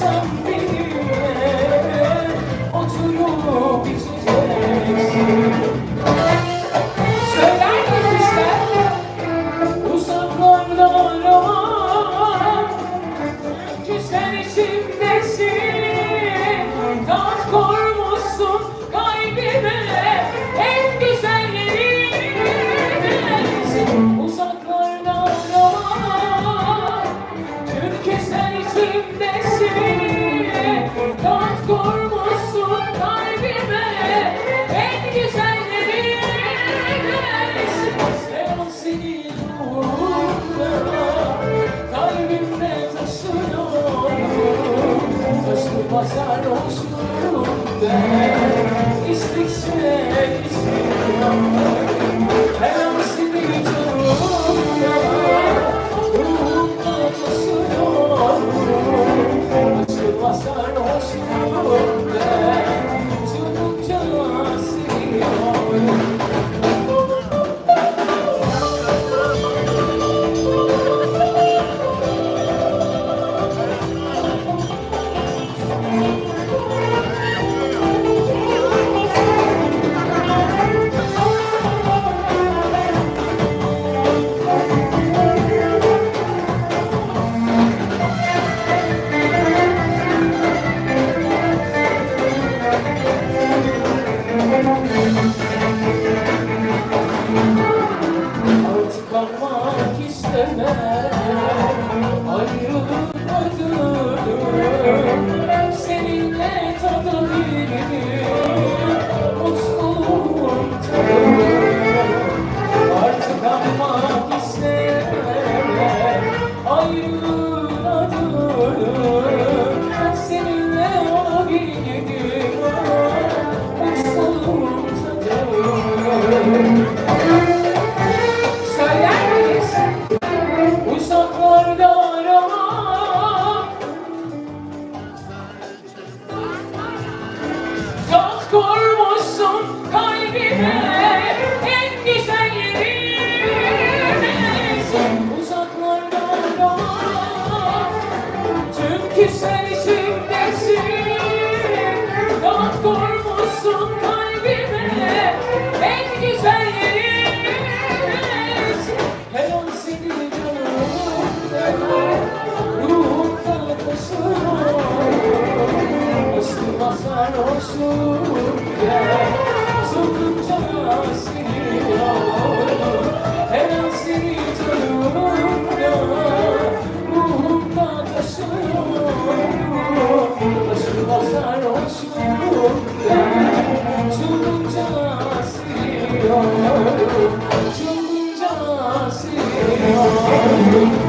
olsan benimle oturup içeceksin. Söyler gözler uzaklarda arama, çünkü sen içimdesin. Taht kurmuşsun kalbime, en güzellerindensin. Uzaklarda arama, çünkü sen içimdesin. Taht kurmuşsun kalbime, en güzellerindensin. Sev senin ruhunda, kalbimde taşıyorum. Taşı basar hoşluğum ben, istikçe istiyorum. Her an seni canımda, ruhumda taşıyorum. Taşı basar hoşluğum ben, çılgınca seviyorum. Artık kalmak istemem, ayrılmadım. Seninle tadabilirim mutluluğun tadını. Artık kalmak istemem, ayrılmadım. Seninle olabilirim mutluluğun tadını. Söyler miyiz? Uzaklarda arama, taht kurmuşsun kalbime, en güzel yerindesin. Uzaklarda arama, çünkü sen içimdesin. Taht kurmuşsun kalbime, en güzel yerindesin. Her an seni canımda, ruhumda taşıyorum. Aşkıma sarhoşum gel, çılgınca seviyorum. Her an seni canımda, ruhumda taşıyorum. Aşkıma sarhoşum gel, çılgınca seviyorum. Çılgınca seviyorum.